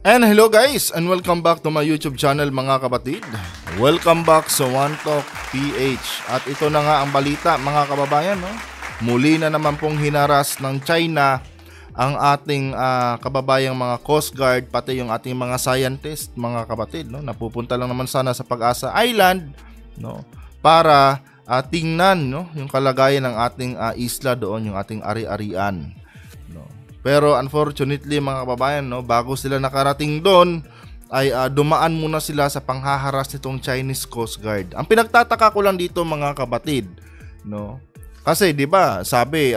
And hello guys, and welcome back to my YouTube channel mga kapatid. Welcome back sa One Talk PH. At ito na nga ang balita mga kababayan, no? Muli na naman pong hinaras ng China ang ating kababayang mga Coast Guard, pati yung ating mga scientist mga kapatid, no? Napupunta lang naman sana sa Pag-asa Island, no? Para tingnan, no, yung kalagayan ng ating isla doon, yung ating ari-arian. Pero unfortunately mga kababayan, no, bago sila nakarating doon ay dumaan muna sila sa panghaharas nitong Chinese Coast Guard. Ang pinagtataka ko lang dito mga kapatid, no, kasi 'di ba sabi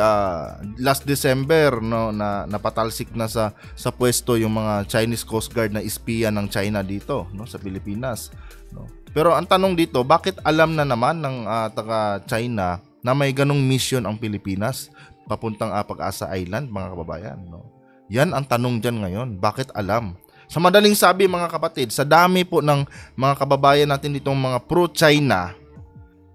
last December, no, na napatalsik na sa pwesto yung mga Chinese Coast Guard na espiya ng China dito, no, sa Pilipinas, no. Pero ang tanong dito, bakit alam na naman ng taga China na may ganong mission ang Pilipinas papuntang Pag-asa Island mga kababayan, no? Yan ang tanong dyan ngayon, bakit alam? Sa madaling sabi mga kapatid, sa dami po ng mga kababayan natin ditong mga pro-China,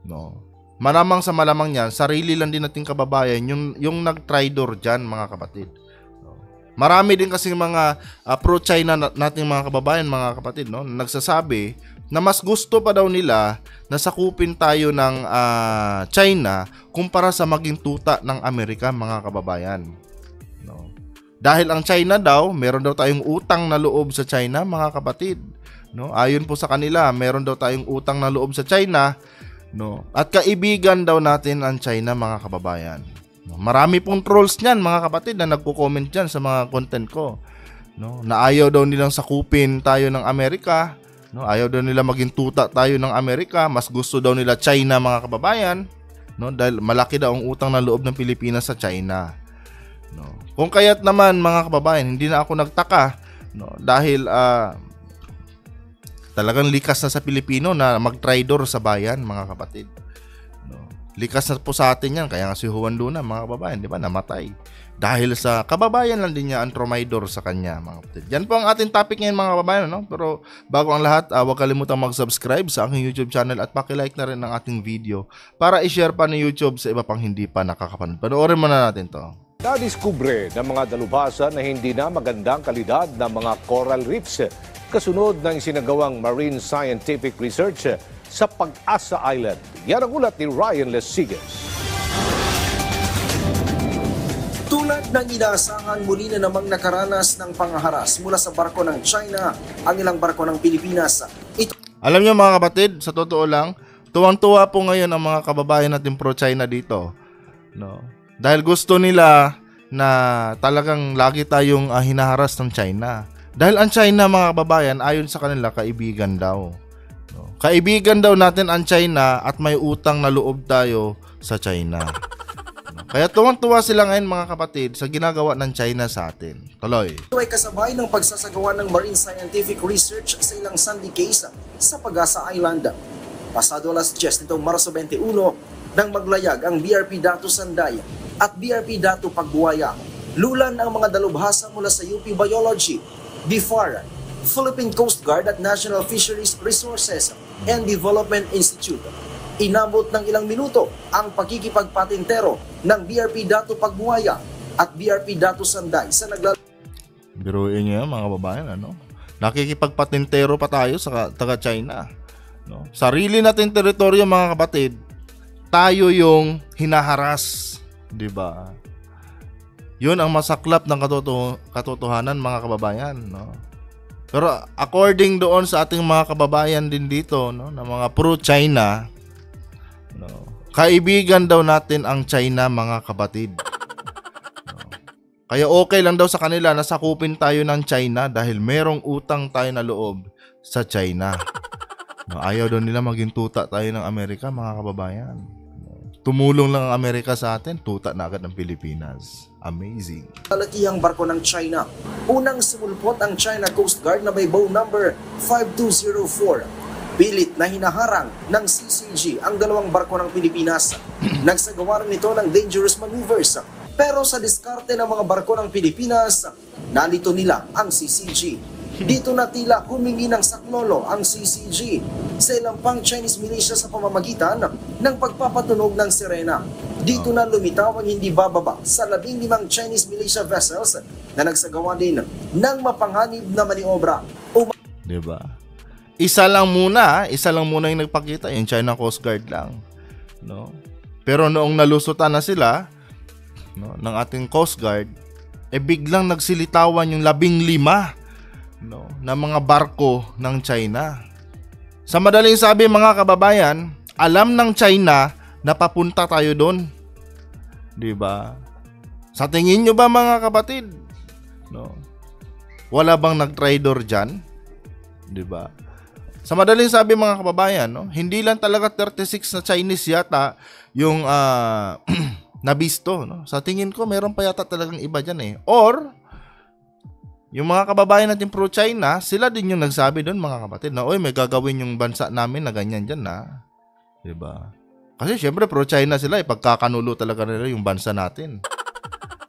no, malamang sa malamang yan, sarili lang din nating kababayan yung nag-tridor dyan mga kapatid, no? Marami din kasi mga pro-China nating mga kababayan mga kapatid, no, nagsasabi na mas gusto pa daw nila na sakupin tayo ng China kumpara sa maging tuta ng Amerika mga kababayan, no? Dahil ang China daw, meron daw tayong utang na loob sa China mga kapatid, no? Ayon po sa kanila, meron daw tayong utang na loob sa China, no? At kaibigan daw natin ang China mga kababayan, no? Marami pong trolls niyan mga kapatid na nagko-comment diyan sa mga content ko, no? Na ayaw daw nilang sakupin tayo ng Amerika, no? Ayaw daw nila maging tuta tayo ng Amerika, mas gusto daw nila China mga kababayan, no? Dahil malaki daw ang utang na loob ng Pilipinas sa China, no? Kung kaya't naman mga kababayan, hindi na ako nagtaka, no? Dahil talagang likas na sa Pilipino na mag-tridor sa bayan mga kapatid, no? Likas na po sa atin yan, kaya nga si Juan Luna mga kababayan, di ba, namatay dahil sa kababayan lang din niya ang tromidor sa kanya mga kapatid. Yan po ang ating topic ngayon mga kababayan, no? Pero bago ang lahat, huwag kalimutang mag-subscribe sa aking YouTube channel at paki-like na rin ang ating video para i-share pa ni YouTube sa iba pang hindi pa nakakapanood. Panoorin muna natin to. Nadiskubre ng mga dalubhasa na hindi na magandang kalidad ng mga coral reefs kasunod ng isinagawang marine scientific research sa Pag-asa Island. Yan ang ulat ni Ryan Lesigas. Tulad ng inaasahan, muli na namang nakaranas ng pangharas mula sa barko ng China ang ilang barko ng Pilipinas. Alam niyo mga kapatid, sa totoo lang, tuwang-tuwa po ngayon ang mga kababayan natin pro-China dito, no? Dahil gusto nila na talagang lagi tayong hinaharas ng China. Dahil ang China mga kababayan, ayon sa kanila, kaibigan daw, no? Kaibigan daw natin ang China at may utang na loob tayo sa China. Kaya tuwang-tuwa sila ngayon mga kapatid sa ginagawa ng China sa atin. Tuloy. Ito ay kasabay ng pagsasagawa ng marine scientific research sa ilang sandy case sa Pag-asa Island. Pasado alas 10 nitong Marso 21 nang maglayag ang BRP Datu Sanday at BRP Datu Pagbuaya. Lulan ang mga dalubhasa mula sa UP Biology, BFAR, Philippine Coast Guard at National Fisheries Resources and Development Institute. Inabot ng ilang minuto ang pagkikipagpatintero ng BRP Datu Pagbuaya at BRP Datu Sanday sa Biruin niyo mga kababayan, ano? Nakikipagpatintero pa tayo sa taga-China, no? Sarili nating teritoryo mga kapatid, tayo yung hinaharas, di ba? Yun ang masaklap ng katotohanan mga kababayan, no? Pero according doon sa ating mga kababayan din dito, no, na mga pro-China, no, kaibigan daw natin ang China mga kapatid, no? Kaya okay lang daw sa kanila na sakupin tayo ng China dahil merong utang tayo na loob sa China, no? Ayaw daw nila maging tuta tayo ng Amerika mga kababayan, no? Tumulong lang ang Amerika sa atin, tuta na agad ng Pilipinas. Amazing. Kalakihang barko ng China. Unang sumulpot ang China Coast Guard na may bow number 5204. Pilit na hinaharang ng CCG ang dalawang barko ng Pilipinas. Nagsagawa rin ito ng dangerous maneuvers. Pero sa diskarte ng mga barko ng Pilipinas, nalito nila ang CCG. Dito na tila humingi ng saklolo ang CCG sa ilang pang Chinese militia sa pamamagitan ng pagpapatunog ng sirena. Dito na lumitaw ang hindi bababa sa 15 Chinese militia vessels na nagsagawa din ng mapanganib na maniobra. Diba? Isa lang muna yung nagpakita, yung China Coast Guard lang. No? Pero noong nalusutan na sila, no, ng ating Coast Guard, biglang nagsilitawan yung 15, no, na mga barko ng China. Sa madaling sabi, mga kababayan, alam ng China na papunta tayo doon. 'Di ba? Sa tingin nyo ba, mga kapatid, no? Wala bang nag-traidor diyan? 'Di ba? Sa madaling sabi, mga kababayan, no, hindi lang talaga 36 na Chinese yata yung nabisto, no? Sa tingin ko meron pa yata talagang iba diyan eh. Or yung mga kababayan natin pro-China, sila din yung nagsabi doon, mga kapatid, na oy, may gagawin yung bansa namin na ganyan diyan na. 'Di ba? Kasi syempre pro-China sila, pagkakanulo talaga nila yung bansa natin.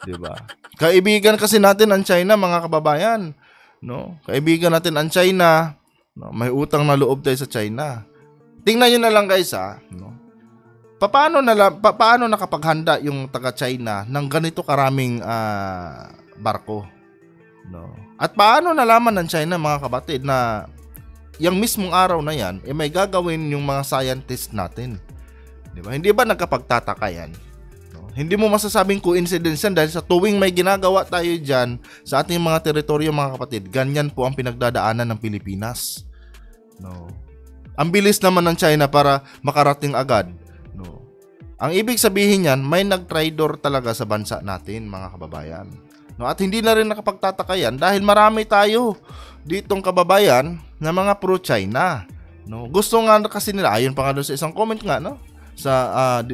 'Di ba? Kaibigan kasi natin ang China, mga kababayan, no? Kaibigan natin ang China, no? May utang na loob tayo sa China. Tingnan niyo na lang, guys, no? Paano nakapaghanda yung taga-China ng ganito karaming barko, no? At paano nalaman ng China, mga kapatid, na yung mismong araw na yan, may gagawin yung mga scientist natin? Diba? Hindi ba nagkapagtataka yan? No? Hindi mo masasabing coincidence yan dahil sa tuwing may ginagawa tayo dyan sa ating mga teritoryo, mga kapatid, ganyan po ang pinagdadaanan ng Pilipinas. No? Ang bilis naman ng China para makarating agad. No? Ang ibig sabihin yan, may nag-traidor talaga sa bansa natin, mga kababayan. No? At hindi na rin nakapagtataka yan dahil marami tayo ditong kababayan na mga pro-China. No? Gusto nga kasi nila, ayon pa nga doon sa isang comment nga, no? Sa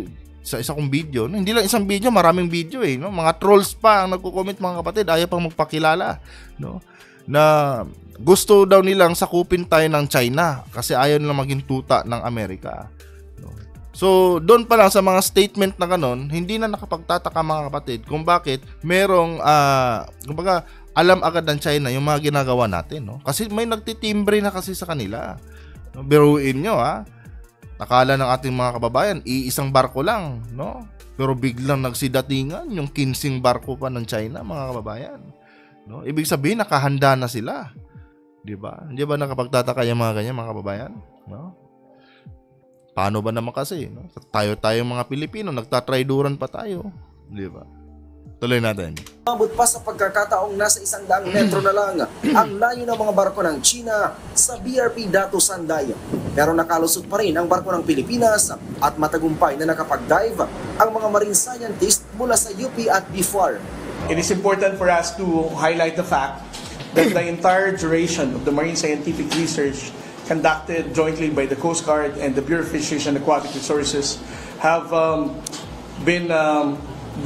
isa kong video, no? Hindi lang isang video, maraming video eh, no? Mga trolls pa ang nagko-comment, mga kapatid, ayaw pang magpakilala, no? Na gusto daw nilang sakupin tayo ng China kasi ayaw nilang maging tuta ng Amerika, no? So doon pa lang sa mga statement na ganon, hindi na nakapagtataka, mga kapatid, kung bakit merong kumbaga alam agad ng China yung mga ginagawa natin, no? Kasi may nagtitimbre na kasi sa kanila, no? Biruin nyo, akala ng ating mga kababayan, iisang barko lang, no? Pero biglang nagsidatingan yung 15 barko pa ng China, mga kababayan, no? Ibig sabihin, nakahanda na sila. 'Di ba? Hindi ba nakapagtataka yung mga ganyan, mga kababayan, no? Paano ba naman kasi, no? Tayo mga Pilipino, nagtatraiduran pa tayo, 'di ba? Tuloy natin. Umabot pa sa pagkakataong nasa 100 metro na lang ang layo ng mga barko ng China sa BRP Datu Sandaya. Pero nakalusot pa rin ang barko ng Pilipinas at matagumpay na nakapag-dive ang mga marine scientist mula sa UP at BFAR. It is important for us to highlight the fact that the entire duration of the marine scientific research conducted jointly by the Coast Guard and the Bureau of Fisheries and Aquatic Resources have been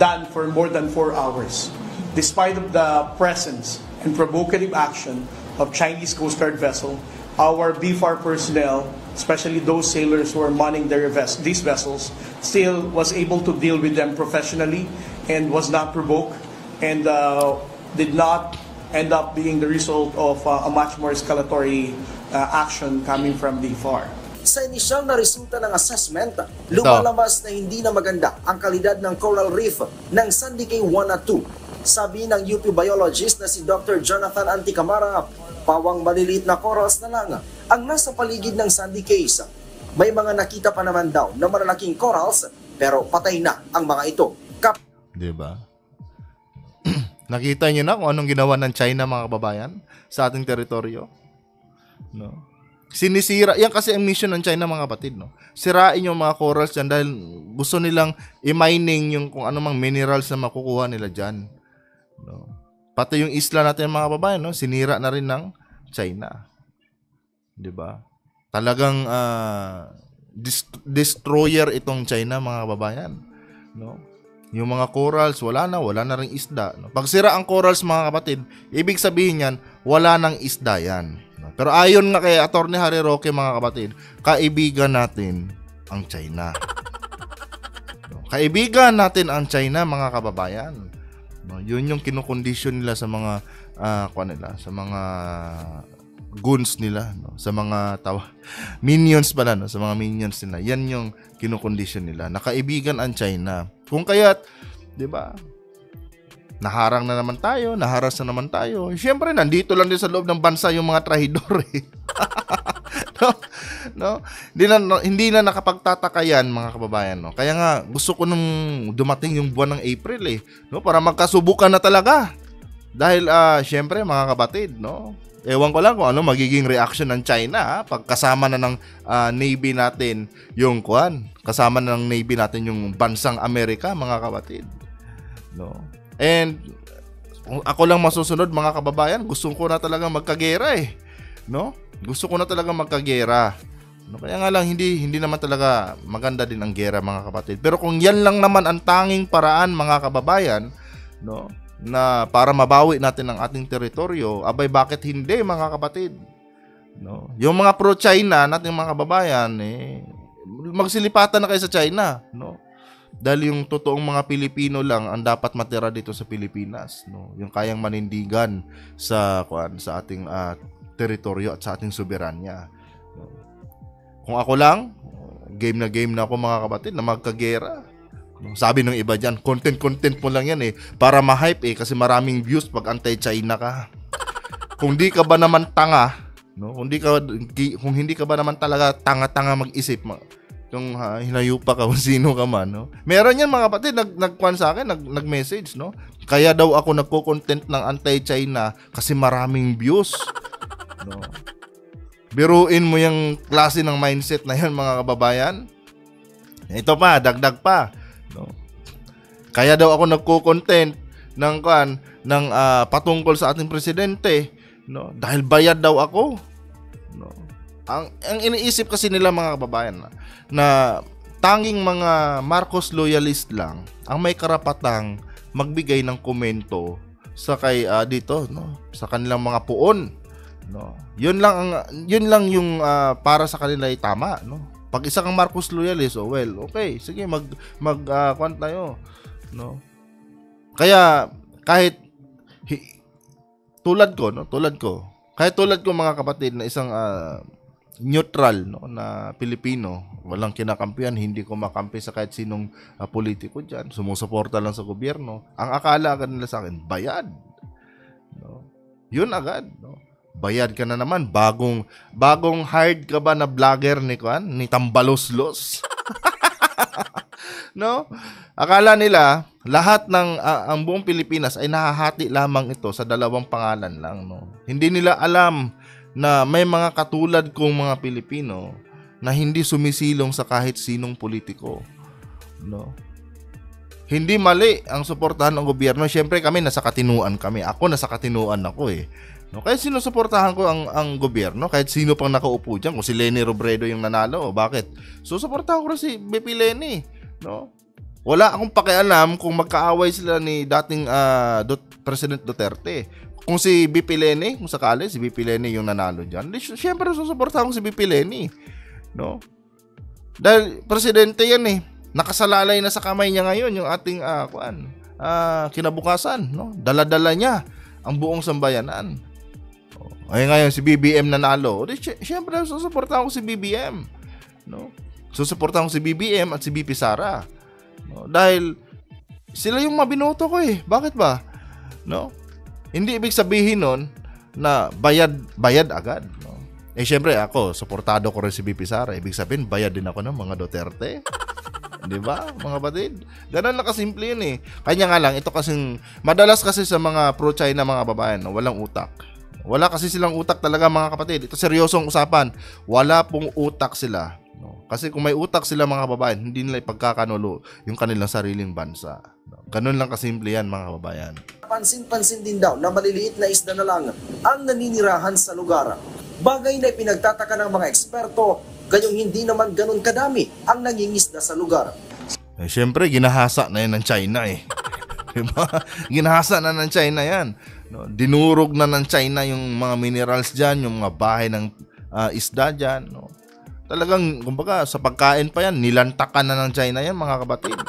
done for more than 4 hours. Despite of the presence and provocative action of Chinese Coast Guard vessel, our BFAR personnel, especially those sailors who are manning these vessels, still was able to deal with them professionally and was not provoked and did not end up being the result of a much more escalatory action coming from BFAR. Sa inisyal na resulta ng assessment, lumalabas na hindi na maganda ang kalidad ng coral reef ng Sandy Cay 1 at 2. Sabi ng UP biologist na si Dr. Jonathan Anticamara, pawang maliliit na corals na lang ang nasa paligid ng Sandy Cays. May mga nakita pa naman daw na malalaking corals pero patay na ang mga ito. Diba? Nakita nyo na kung anong ginawa ng China, mga kababayan, sa ating teritoryo? No? Sinisira, yan kasi ang mission ng China, mga kapatid, no? Sirain yung mga corals dyan dahil gusto nilang i-mining yung kung anumang minerals na makukuha nila dyan, no? Pati yung isla natin, mga kababayan, no? Sinira na rin ng China. Diba? Talagang destroyer itong China, mga kababayan, no? Yung mga corals, wala na ring isda, no? Pag sira ang corals, mga kapatid, ibig sabihin yan, wala nang isda yan. Pero ayon nga kay Attorney Harry Roque, mga kapatid, kaibigan natin ang China. Kaibigan natin ang China, mga kababayan. Yun yung kinukondisyon nila sa mga sa mga goons nila, no? Sa mga minions pala, no? Sa mga minions nila. Yan yung kinukondisyon nila. Nakaibigan ang China. Kung kaya't, 'di ba? Naharang na naman tayo, naharas na naman tayo. Siyempre, nandito lang din sa loob ng bansa yung mga trahidor eh. no? Hindi na nakapagtataka yan, mga kababayan, no? Kaya nga gusto ko nung dumating yung buwan ng April eh, no? Para magkasubukan na talaga. Dahil siyempre, mga kapatid, no? Ewan ko lang kung ano magiging reaction ng China pag kasama na ng Navy natin yung kasama na ng Navy natin yung bansang Amerika, mga kapatid. No? And ako lang masusunod, mga kababayan, gusto ko na talaga magkagera eh. No? Gusto ko na talaga magkagera. No? Kaya nga lang hindi naman talaga maganda din ang gera, mga kapatid. Pero kung yan lang naman ang tanging paraan, mga kababayan, no, na para mabawi natin ang ating teritoryo, abay bakit hindi, mga kapatid? No? Yung mga pro-China nating mga kababayan magsilipatan na kayo sa China, no? Dahil yung totoong mga Pilipino lang ang dapat matira dito sa Pilipinas, no? Yung kayang manindigan sa ating teritoryo at sa ating soberanya. No? Kung ako lang, game na ako, mga kapatid, na magkagera. No? Sabi ng iba diyan, content mo lang yan eh, para ma-hype eh, kasi maraming views pag anti-China ka. Kung di ka ba naman tanga, no? Kung hindi ka ba naman talaga tanga-tanga mag-isip, kung hinayo pa ka kung sino ka man, no? Meron yan, mga kapatid, nagkuhan sa akin, nag-message, no? Kaya daw ako nagko-content ng anti-China kasi maraming views, no? Biruin mo yung klase ng mindset na yan, mga kababayan. Ito pa, dagdag pa, no? Kaya daw ako nagko-content ng patungkol sa ating presidente, no? Dahil bayad daw ako, no? Ang iniisip kasi nila, mga kababayan, na tanging mga Marcos loyalist lang ang may karapatang magbigay ng komento sa dito, no, sa kanilang mga puon, no. Yun lang yung para sa kanila ay tama, no. Pag isa kang Marcos loyalist, okay, sige, mag tayo, no. Kaya kahit tulad ko, mga kapatid, na isang neutral, no, na Pilipino, walang kinakampihan, hindi ko makampi sa kahit sinong politiko diyan, sumusuporta lang sa gobyerno. Ang akala agad nila sa akin, bayad, no? Yun agad, no? Bayad ka na naman, bagong hired ka ba na vlogger ni Tambaloslos? No? Akala nila lahat ng ang buong Pilipinas ay nahahati lamang ito sa dalawang pangalan lang, no? Hindi nila alam na may mga katulad kong mga Pilipino na hindi sumisilong sa kahit sinong politiko, no? Hindi mali ang suportahan ng gobyerno. Siyempre kami nasa katinuan kami. Ako nasa katinuan ako eh. No, kahit sinusuportahan ko ang gobyerno, kahit sino pang nakaupo diyan, kung si Leni Robredo yung nanalo, bakit? Susuportahan ko rin si BP Leni, no? Wala akong pakialam kung magkaaway sila ni dating President Duterte. Kung si BP Leni, kung sakali si BP Leni yung nanalo diyan, siyempre susuportahan ko si BP Leni, no? Dahil presidente yan eh. Nakasalalay na sa kamay niya ngayon yung ating kinabukasan, no? Dala-dala niya ang buong sambayanan. Ay ngayon si BBM nanalo, siyempre susuportahan ko si BBM, no? Susuportahan ko si BBM at si BP Sara, no? Dahil sila yung mabinoto ko eh. Bakit ba? No? Hindi ibig sabihin nun na bayad agad, no? Eh syempre ako, suportado ko rin si BP Sara. Ibig sabihin bayad din ako ng mga Duterte. 'Di ba, mga kapatid? Ganun na kasimple yun eh. Kanya nga lang, ito kasing madalas kasi sa mga pro-China, mga babayan, no, walang utak. Wala kasi silang utak talaga, mga kapatid. Ito seryosong usapan. Wala pong utak sila, no? Kasi kung may utak sila, mga babayan, hindi nila ipagkakanulo yung kanilang sariling bansa, no? Ganun lang kasimple yan, mga babayan. Pansin-pansin din daw na maliliit na isda na lang ang naninirahan sa lugar. Bagay na ipinagtataka ng mga eksperto, gayong hindi naman ganun kadami ang nangingisda sa lugar. Eh, syempre, ginahasa na yan ng China eh. Diba? Ginahasa na ng China yan. No? Dinurog na ng China yung mga minerals dyan, yung mga bahay ng isda dyan. No? Talagang, kumbaga, sa pagkain pa yan, nilantakan na ng China yan, mga kapatid.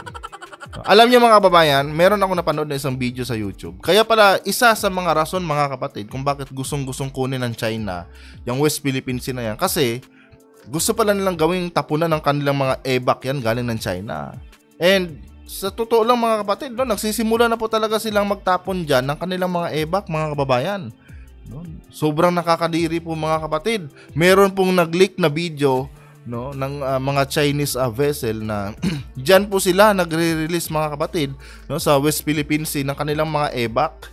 Alam niyo mga kababayan, meron ako napanood na isang video sa YouTube. Kaya pala, isa sa mga rason mga kapatid kung bakit gustong kunin ng China yung West Philippine Sea na yan. Kasi gusto pala nilang gawing tapunan ng kanilang mga evac yan galing ng China. And sa totoo lang mga kapatid, no, nagsisimula na po talaga silang magtapon dyan ng kanilang mga evac mga kababayan. No, sobrang nakakadiri po mga kapatid. Meron pong nag-leak na video, no, ng mga Chinese vessel na diyan po sila nagre-release mga kapatid, no, sa West Philippine Sea ng kanilang mga evac,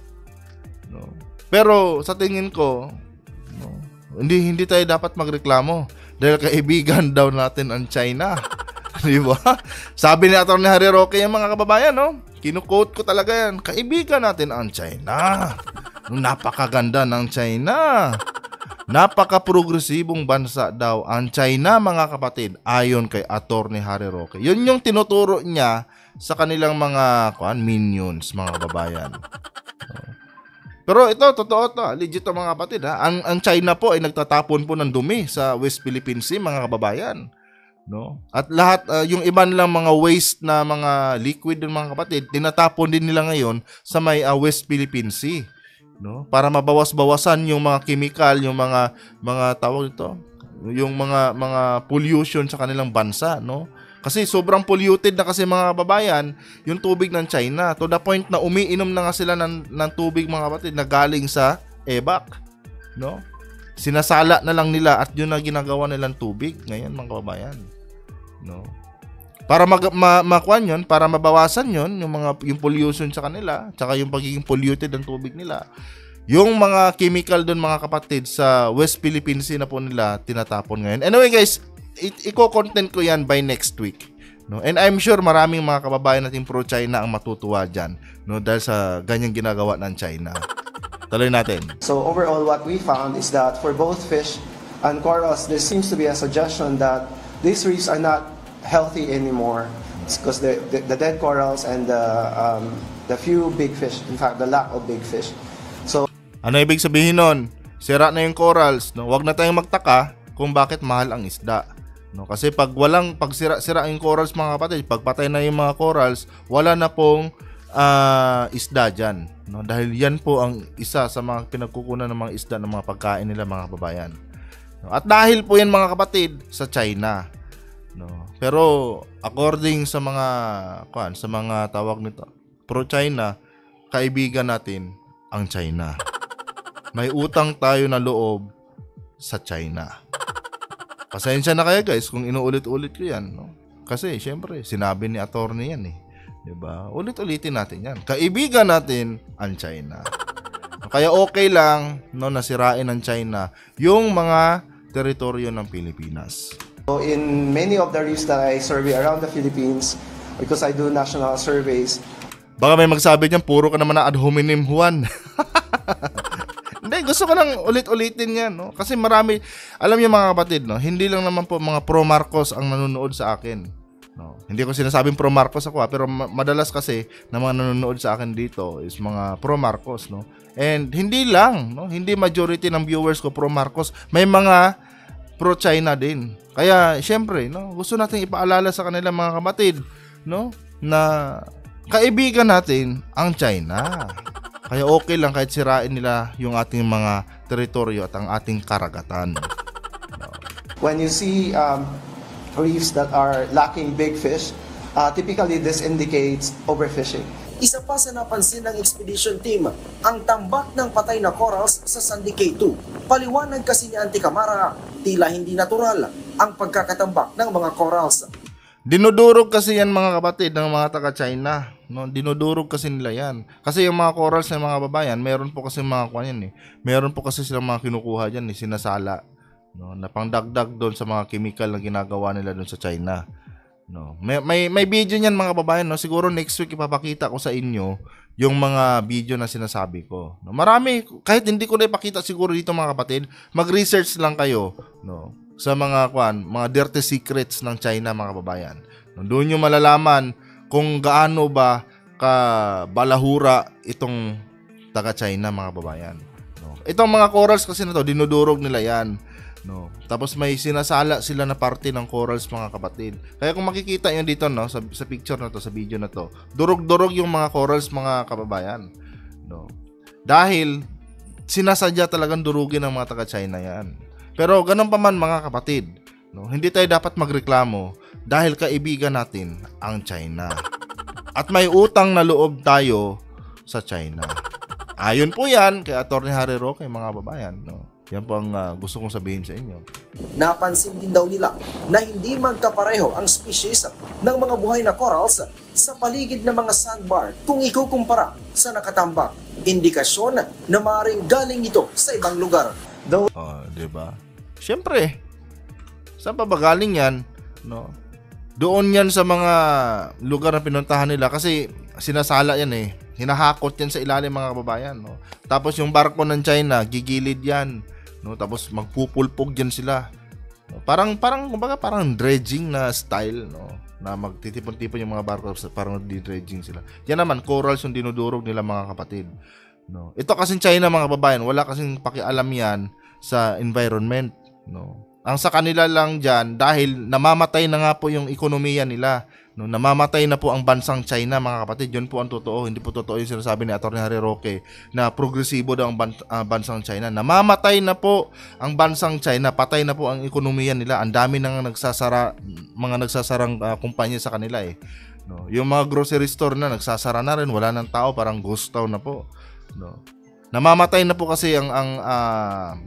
no. Pero sa tingin ko, no, hindi tayo dapat magreklamo dahil kaibigan daw natin ang China. Di ba? Sabi ni Atty. Harry Roque yung mga kababayan, no, kinuquote ko talaga yan, kaibigan natin ang China. Napakaganda ng China. Napaka-progresibong bansa daw ang China mga kapatid, ayon kay Atty. Harry Roque. Yun yung tinuturo niya sa kanilang mga minions mga kababayan. Pero ito, totoo to, legit to mga kapatid ha. Ang China po ay nagtatapon po ng dumi sa West Philippine Sea mga kababayan. No? At lahat yung iba nilang mga waste na mga liquid ng mga kapatid, tinatapon din nila ngayon sa may West Philippine Sea. No, para mabawas-bawasan yung mga chemical, yung mga tawag ito, yung mga pollution sa kanilang bansa, no? Kasi sobrang polluted na kasi mga kababayan yung tubig ng China, to the point na umiinom na nga sila ng tubig mga kapatid na galing sa evac, no? Sinasala na lang nila at yun na ginagawa nilang tubig ngayon mga kababayan, no? Para makuan yun, para mabawasan yun, yung pollution sa kanila, tsaka yung pagiging polluted ng tubig nila. Yung mga chemical doon mga kapatid sa West Philippine Sea na po nila tinatapon ngayon. Anyway guys, iko-content ko yan by next week. No? And I'm sure maraming mga kababayan natin pro-China ang matutuwa dyan, no? Dahil sa ganyang ginagawa ng China. Tuloy natin. So overall, what we found is that for both fish and corals, there seems to be a suggestion that these reefs are not healthy anymore. It's because the dead corals and the few big fish, in fact the lack of big fish. So ano ibig sabihin nun? Sira na yung corals, no? Huwag na tayong magtaka kung bakit mahal ang isda, no? Kasi pag sira yung corals mga kapatid, pagpatay na yung mga corals, wala na pong isda dyan, no? Dahil yan po ang isa sa mga pinagkukunan ng mga isda ng mga pagkain nila mga kababayan, no? At dahil po yan mga kapatid sa China, no? Pero according sa mga tawag nito, pro-China, kaibigan natin ang China. May utang tayo na loob sa China. Pasensya na kayo guys kung inuulit-ulit ko yan, no? Kasi syempre sinabi ni attorney yan, 'di ba? Ulit-ulitin natin yan. Kaibigan natin ang China. Kaya okay lang, no, nasirain ng China yung mga teritoryo ng Pilipinas. in many of the reefs that I survey around the Philippines, because I do national surveys. Baka may magsabi diyan, puro ka naman na ad hominem Juan. Hindi, gusto ko lang ulit-ulitin yan, no? Kasi marami, alam niyo mga kapatid, no? Hindi lang naman po mga pro-Marcos ang nanonood sa akin. No? Hindi ko sinasabing pro-Marcos ako, pero madalas kasi na mga nanonood sa akin dito is mga pro-Marcos, no? And hindi lang, no? Hindi majority ng viewers ko pro-Marcos, may mga pro-China din. Kaya syempre, no, gusto nating ipaalala sa kanila mga kapatid, no, na kaibigan natin ang China. Kaya okay lang kahit sirain nila yung ating mga teritoryo at ang ating karagatan. No. When you see reefs that are lacking big fish, typically this indicates overfishing. Isa pa sa napansin ng expedition team, ang tambak ng patay na corals sa Sandy Cay 2. Paliwanag kasi ni Auntie Camara, tila hindi natural ang pagkakatambak ng mga corals. Dinudurog kasi yan mga kapatid ng mga taga-China. No? Dinudurog kasi nila yan. Kasi yung mga corals ng mga babayan, meron po kasi mga kanyan eh. Meron po kasi silang mga kinukuha dyan eh, sinasala. No? Na pangdagdag doon sa mga chemical na ginagawa nila doon sa China. No, may video niyan mga babayan, no. Siguro next week ipapakita ko sa inyo yung mga video na sinasabi ko. No, marami, kahit hindi ko na ipakita siguro dito mga kapatid, mag-research lang kayo, no, sa mga mga dirty secrets ng China mga babayan. No, doon niyo malalaman kung gaano ba ka balahura itong taga-China mga babayan. No, itong mga corals kasi na to, dinudurog nila yan. No. Tapos may sinasala sila na parte ng corals, mga kapatid. Kaya kung makikita nyo dito, no, sa picture na to, sa video na to, durog-durog yung mga corals, mga kababayan. No. Dahil sinasadya talagang durugin ng mga taga-China yan. Pero ganun pa man, mga kapatid, no, hindi tayo dapat magreklamo dahil kaibigan natin ang China. At may utang na loob tayo sa China. Ayon po yan kay Atty. Harry Roque, mga kababayan. No. Yan po ang gusto kong sabihin sa inyo. Napansin din daw nila na hindi magkapareho ang species ng mga buhay na corals sa paligid ng mga sandbar kung ikukumpara sa nakatambak. Indikasyon na maaaring galing ito sa ibang lugar. Diba? Siyempre, saan pa ba galing yan? No? Doon yan sa mga lugar na pinuntahan nila kasi sinasala yan eh. Hinahakot yan sa ilalim, mga kababayan. No? Tapos yung barko ng China, gigilid yan. No, tapos magpupulpog diyan sila. No, parang dredging na style, no, na magtitipon-tipon yung mga barko, parang di-dredging sila. Yan naman corals yung dinudurog nila, mga kapatid. No. Ito kasing China, mga kababayan, wala kasing pakialam yan sa environment, no. Ang sa kanila lang diyan dahil namamatay na nga po yung ekonomiya nila. No, namamatay na po ang bansang China, mga kapatid. Yun po ang totoo. Hindi po totoo yung sinasabi ni Atty. Harry Roque na progresibo daw ang bansang China. Namamatay na po ang bansang China. Patay na po ang ekonomiya nila. Ang dami nang mga nagsasarang kumpanya sa kanila eh. No, yung mga grocery store na nagsasara na rin, wala nang tao, parang ghost town na po. No. Namamatay na po kasi ang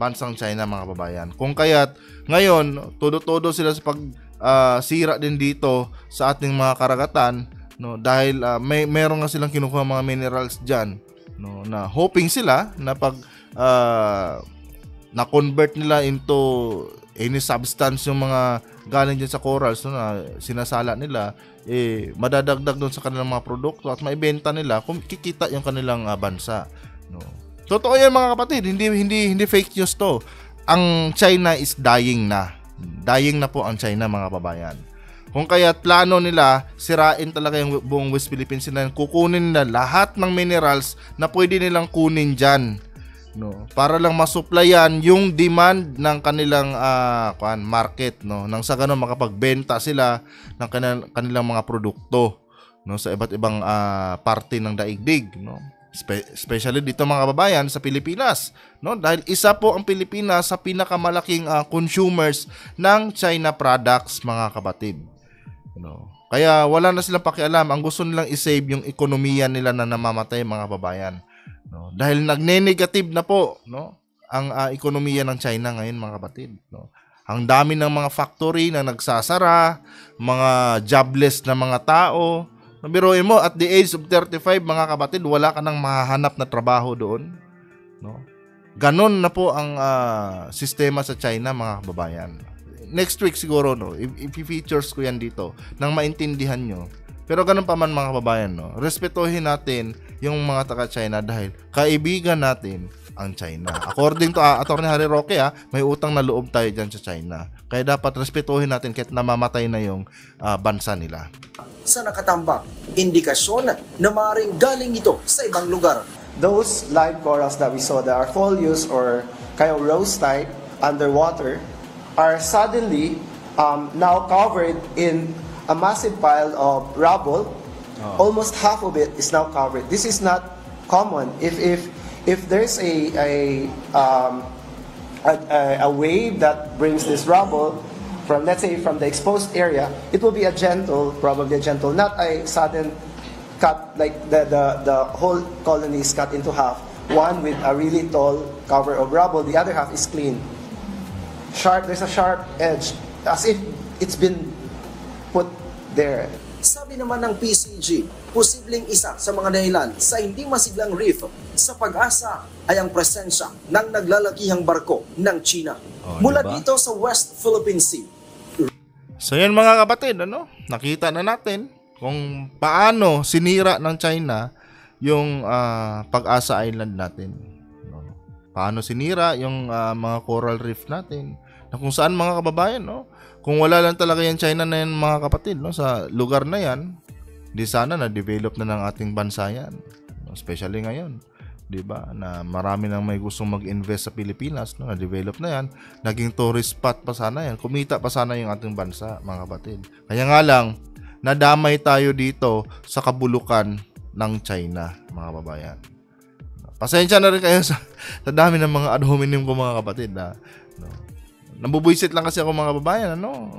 bansang China, mga kababayan. Kung kaya't ngayon, todo-todo sila sa sira din dito sa ating mga karagatan, no, dahil meron nga silang kinukuha mga minerals diyan, no, na hoping sila na pag na-convert nila into any substance yung mga galing diyan sa corals, no, na sinasala nila, madadagdag doon sa kanilang mga produkto at maibenta nila kung kikita yung kanilang bansa, no. Totoo yan, mga kapatid, hindi fake news to. Ang China is dying na. Dying na po ang China, mga kababayan. Kung kaya plano nila sirain talaga yung buong West Philippines na kukunin nila lahat ng minerals na pwede nilang kunin dyan, no, para lang masupplyan yung demand ng kanilang market, no, nang sa ganun makapagbenta sila ng kanilang mga produkto, no, sa iba't ibang parte ng daigdig, no. Especially dito, mga kababayan, sa Pilipinas, no, dahil isa po ang Pilipinas sa pinakamalaking consumers ng China products, mga kapatid, no. Kaya wala na silang pakialam, ang gusto nilang i-save yung ekonomiya nila na namamatay, mga kababayan, no, dahil nagne-negative na po, no, ang ekonomiya ng China ngayon, mga kapatid, no. Ang dami ng mga factory na nagsasara, mga jobless na mga tao. Biruin mo, at the age of 35, mga kapatid, wala ka nang mahahanap na trabaho doon, no? Ganon na po ang sistema sa China, mga kababayan. Next week siguro, no, i-features ko yan dito nang maintindihan nyo. Pero ganon pa man, mga kababayan, no, respetuhin natin yung mga taga-China dahil kaibigan natin ang China. According to Atty. Harry Roque, may utang na loob tayo dyan sa China. Kaya dapat respetuhin natin kahit namamatay na yung bansa nila. Sa nakatambak, indikasyon na maaaring galing ito sa ibang lugar. Those live corals that we saw that are foliose or kind of rose type underwater are suddenly now covered in a massive pile of rubble. Almost half of it is now covered. This is not common. If there's a wave that brings this rubble from, let's say, from the exposed area, it will be probably a gentle, not a sudden cut, like the whole colony is cut into half. One with a really tall cover of rubble, the other half is clean. There's a sharp edge, as if it's been put there. Sabi naman ng PCG, posibleng isa sa mga dahilan sa hindi masiglang reef sa Pag-asa ay ang presensya ng naglalakihang barko ng China mula diba? dito sa West Philippine Sea. So yan, mga kapatid, ano? Nakita na natin kung paano sinira ng China yung Pag-asa Island natin. No? Paano sinira yung mga coral reef natin. Na kung saan, mga kababayan, no? Kung wala lang talaga yung China na yan, mga kapatid, no, sa lugar na yan, di sana na-develop na ng ating bansa yan. No? Especially ngayon. 'di ba? Na marami nang may gustong mag-invest sa Pilipinas, no? Na-develop na 'yan, naging tourist spot pa sana 'yan. Kumita pa sana yung ating bansa, mga kapatid. Kaya nga lang nadamay tayo dito sa kabulukan ng China, mga kababayan. Pasensya na rin kayo sa dami ng mga ad hominem ko, mga kapatid, no? Nambubwisit lang kasi ako, mga kababayan, ano?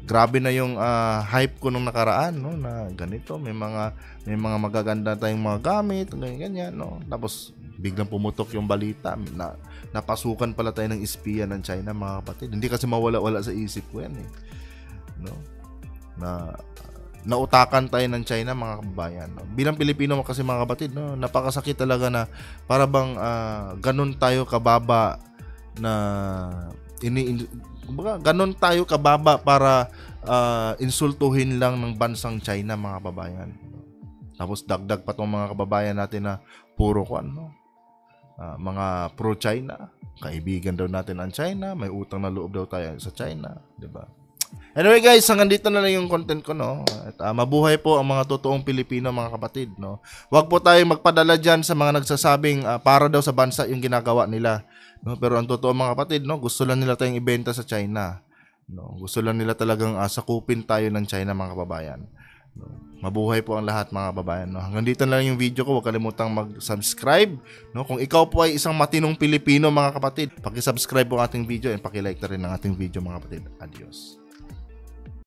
Grabe na yung hype ko nung nakaraan, no, na ganito, may mga magaganda tayong mga gamit, ganyan, no. Tapos biglang pumutok yung balita na napasukan pala tayo ng espiya ng China, mga kapatid. Hindi kasi mawala-wala sa isip ko yan, no. Na nautakan tayo ng China, mga kababayan, no? Bilang Pilipino kasi, mga kapatid, no, napakasakit talaga na para bang ganun tayo kababa na ganon tayo kababa para insultuhin lang ng bansang China, mga kababayan. Tapos dagdag pa tong mga kababayan natin na puro mga pro-China, kaibigan daw natin ang China, may utang na loob daw tayo sa China, 'di ba? Anyway guys, hanggang dito na lang yung content ko, no. At mabuhay po ang mga totoong Pilipino, mga kapatid, no. Huwag po tayong magpadala diyan sa mga nagsasabing para daw sa bansa yung ginagawa nila, no. Pero ang totoo, mga kapatid, no, gusto lang nila tayong ibenta sa China, no. Gusto lang nila talagang sakupin tayo ng China, mga kababayan, no. Mabuhay po ang lahat, mga kababayan, no. Hanggang dito na lang yung video ko. Huwag kalimutang mag-subscribe, no. Kung ikaw po ay isang matinong Pilipino, mga kapatid, paki-subscribe po ang ating video and paki-like na rin ang ating video, mga kapatid. Adios.